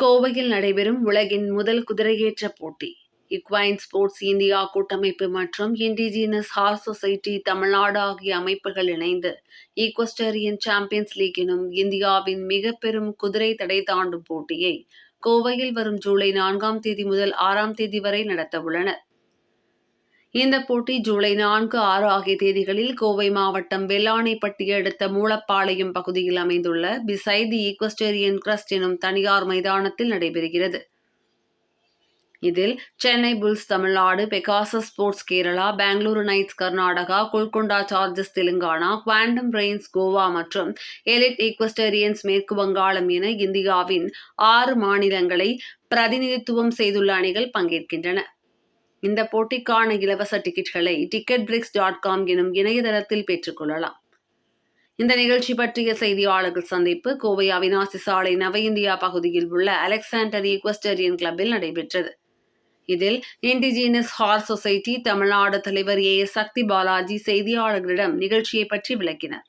கோவையில் நடைபெறும் உலகின் முதல் குதிரையேற்ற போட்டி. ஈக்வைன் ஸ்போர்ட்ஸ் இந்தியா கூட்டமைப்பு மற்றும் இண்டிஜினஸ் ஹார்ஸ் சொசைட்டி தமிழ்நாடு ஆகிய அமைப்புகள் இணைந்து ஈக்வெஸ்டரியன் சாம்பியன்ஸ் லீக் எனும் இந்தியாவின் மிக பெரும் குதிரை தடை தாண்டும் போட்டியை கோவையில் வரும் ஜூலை 4ஆம் தேதி முதல் 6ஆம் தேதி வரை நடத்தவுள்ளனர். இந்த போட்டி ஜூலை 4, 6 ஆகிய தேதிகளில் கோவை மாவட்டம் வெள்ளானைப்பட்டி அடுத்த மூலப்பாளையம் பகுதியில் அமைந்துள்ள பிசைட் தி ஈக்வெஸ்டரியன் கிரஸ்ட் எனும் தனியார் மைதானத்தில் நடைபெறுகிறது. இதில் Chennai Bulls Tamil Nadu, Pegasus Sports Kerala, Bengaluru Knights Karnataka, Golconda Chargers Telangana, Quantum Reins Goa மற்றும் எலிட் ஈக்வெஸ்டரியன்ஸ் மேற்கு வங்காளம் என இந்தியாவின் 6 மாநிலங்களை பிரதிநிதித்துவம் செய்துள்ள அணிகள் பங்கேற்கின்றன. இந்த போட்டிக்கான இலவச டிக்கெட்களை ticketbricks.com எனும் இணையதளத்தில் பெற்றுக்கொள்ளலாம். இந்த நிகழ்ச்சி பற்றிய செய்தியாளர்கள் சந்திப்பு கோவை அவிநாசி சாலை நவ இந்தியா பகுதியில் உள்ள அலெக்சாண்டர் ஈக்வெஸ்டரியன் கிளப்பில் நடைபெற்றது. இதில் இண்டிஜினஸ் ஹார்ஸ் சொசைட்டி தமிழ்நாடு தலைவர் A.S. சக்தி பாலாஜி செய்தியாளர்களிடம் நிகழ்ச்சியை பற்றி விளக்கினார்.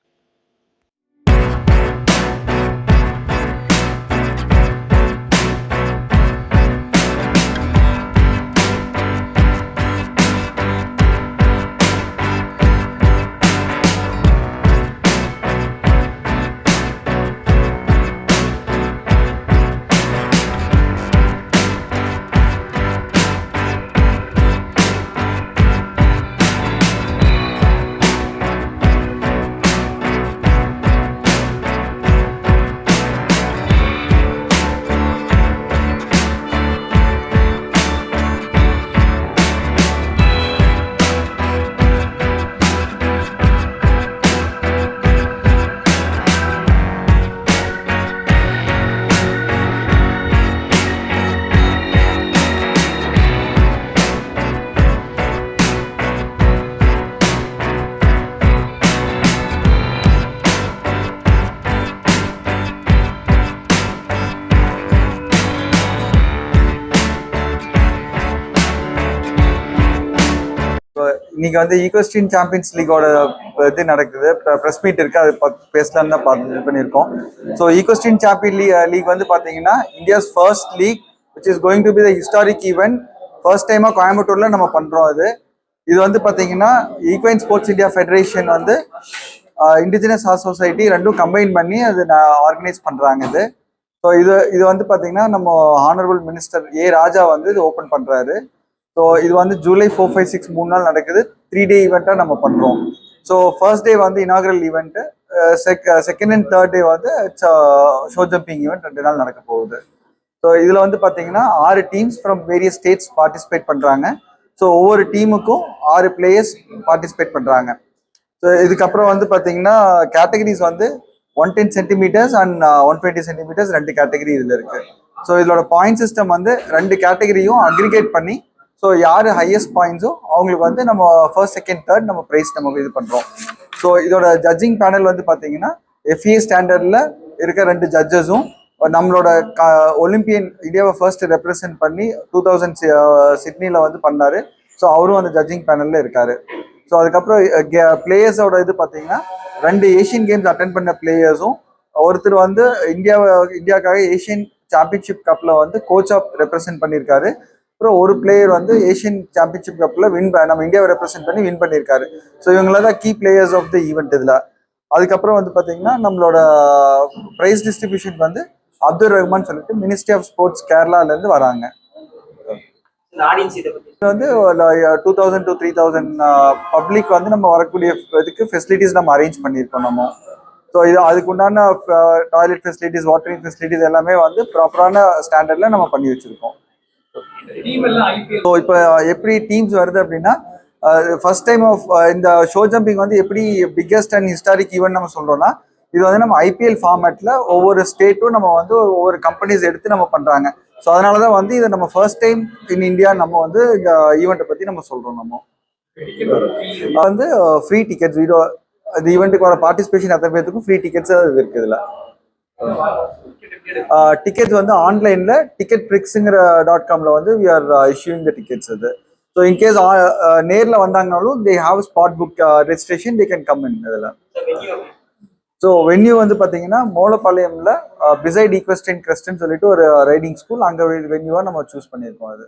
இன்னைக்கு வந்து ஈக்வெஸ்டரியன் சாம்பியன்ஸ் லீகோட இது நடக்குது, ப்ரெஸ் மீட் இருக்கு, அது பேசலான்னு தான் இது பண்ணியிருக்கோம். ஸோ ஈக்வெஸ்டரியன் சாம்பியன் லீக் வந்து பார்த்தீங்கன்னா India's first league which is going to be the historic event. First டைமாக கோயம்புத்தூர்ல நம்ம பண்றோம். இது வந்து பார்த்தீங்கன்னா ஈக்வைன் ஸ்போர்ட்ஸ் இந்தியா ஃபெடரேஷன் வந்து இண்டிஜினஸ் ஹார்ஸ் சொசைட்டி ரெண்டும் கம்பைன் பண்ணி அது ஆர்கனைஸ் பண்றாங்க. ஸோ இது வந்து பார்த்தீங்கன்னா நம்ம ஹானரபிள் மினிஸ்டர் A. ராஜா வந்து இது ஓப்பன் பண்றாரு. ஸோ இது வந்து ஜூலை 4, 5, 6 3 நாள் நடக்குது. 3-day ஈவெண்ட்டாக நம்ம பண்ணுறோம். ஸோ ஃபர்ஸ்ட் டே வந்து inaugural event, second and third day வந்து ஷோ ஜம்பிங் ஈவெண்ட் 2 நாள் நடக்க போகுது. ஸோ இதில் வந்து பார்த்தீங்கன்னா 6 teams from various states participate பண்ணுறாங்க. ஸோ ஒவ்வொரு டீமுக்கும் 6 பிளேயர்ஸ் பார்ட்டிசிபேட் பண்ணுறாங்க. ஸோ இதுக்கப்புறம் வந்து பார்த்தீங்கன்னா கேட்டகரிஸ் வந்து 110 சென்டிமீட்டர்ஸ் அண்ட் 120 சென்டிமீட்டர்ஸ் 2 கேட்டகரி இதில் இருக்குது. ஸோ இதோட பாயிண்ட் சிஸ்டம் வந்து 2 கேட்டகரியும் அக்ரிகேட் பண்ணி ஸோ யார் ஹையஸ்ட் பாயிண்ட்ஸோ அவங்களுக்கு வந்து நம்ம ஃபர்ஸ்ட், செகண்ட், தேர்ட் நம்ம ப்ரைஸ் நம்ம இது பண்ணுறோம். ஸோ இதோட ஜட்ஜிங் பேனல் வந்து பார்த்தீங்கன்னா FA ஸ்டாண்டர்டில் இருக்க 2 ஜட்ஜஸும் நம்மளோட ஒலிம்பியன் இந்தியாவை ஃபர்ஸ்ட் ரெப்ரசென்ட் பண்ணி 2000 சிட்னியில் வந்து பண்ணார். ஸோ அவரும் அந்த ஜட்ஜிங் பேனலில் இருக்கார். ஸோ அதுக்கப்புறம் பிளேயர்ஸோட இது பார்த்தீங்கன்னா 2 ஏஷியன் கேம்ஸ் அட்டென்ட் பண்ண பிளேயர்ஸும், ஒருத்தர் வந்து இந்தியாவுக்காக ஏஷியன் சாம்பியன்ஷிப் கப்பில் வந்து கோச்சாக ரெப்ரசென்ட் பண்ணியிருக்காரு. அப்புறம் ஒரு பிளேயர் வந்து ஏஷியன் சாம்பியன்ஷிப் கப்பில் நம்ம இந்தியாவை ரெப்ரசென்ட் பண்ணி வின் பண்ணியிருக்காரு. ஸோ இவங்கள தான் key players of the event இதில். அதுக்கப்புறம் வந்து பார்த்தீங்கன்னா நம்மளோட ப்ரைஸ் டிஸ்ட்ரிபியூஷன் வந்து அப்துல் ரஹ்மான் சொல்லிட்டு மினிஸ்ட்ரி ஆஃப் ஸ்போர்ட்ஸ் கேரளாலேருந்து வராங்க. இது வந்து 2000 to 3000 பப்ளிக் வந்து நம்ம வரக்கூடிய இதுக்கு ஃபெசிலிட்டிஸ் நம்ம அரேஞ்ச் பண்ணியிருக்கோம் நம்ம. ஸோ இது அதுக்கு உண்டான டாய்லெட் ஃபெசிலிட்டிஸ், வாட்டரிங் ஃபெசிலிட்டிஸ் எல்லாமே வந்து ப்ராப்பரான ஸ்டாண்டர்டில் நம்ம பண்ணி வச்சுருக்கோம். ஸோ இப்போ எப்படி டீம்ஸ் வருது அப்படின்னா, ஃபர்ஸ்ட் டைம் ஆஃப் இந்த ஷோ ஜம்பிங் வந்து எப்படி பிக்கெஸ்ட் அண்ட் ஹிஸ்டாரிக் ஈவெண்ட் நம்ம சொல்கிறோம்னா, இது வந்து நம்ம IPL ஃபார்மேட்டில் ஒவ்வொரு ஸ்டேட்டும் நம்ம வந்து ஒவ்வொரு கம்பெனிஸ் எடுத்து நம்ம பண்ணுறாங்க. ஸோ அதனால தான் வந்து இதை நம்ம ஃபர்ஸ்ட் டைம் இன் இந்தியா நம்ம வந்து இந்த ஈவெண்ட்டை பற்றி நம்ம சொல்கிறோம். நம்ம வந்து ஃப்ரீ டிக்கெட்ஸ், இந்த ஈவெண்ட்டுக்கு வர பார்ட்டிசிபேஷன் அத்தனை பேருக்கும் ஃப்ரீ டிக்கெட்ஸ் இருக்குது. இதில் டிக்கெட்ஸ் வந்து ஆன்லைன்ல ticketbricks.com வந்து we are issuing the tickets. So in case நேர்ல வந்தாங்கனாலும் they have spot book registration, they can come in. So venue வந்து பார்த்தீங்கன்னா மோலப்பாளையம்ல பிசைட் ஈக்வெஸ்டியன் கிரஸ்ட்னு சொல்லிட்டு ஒரு ரைடிங் ஸ்கூல், அங்கே வென்யூவாக நம்ம சூஸ் பண்ணியிருக்கோம் அது.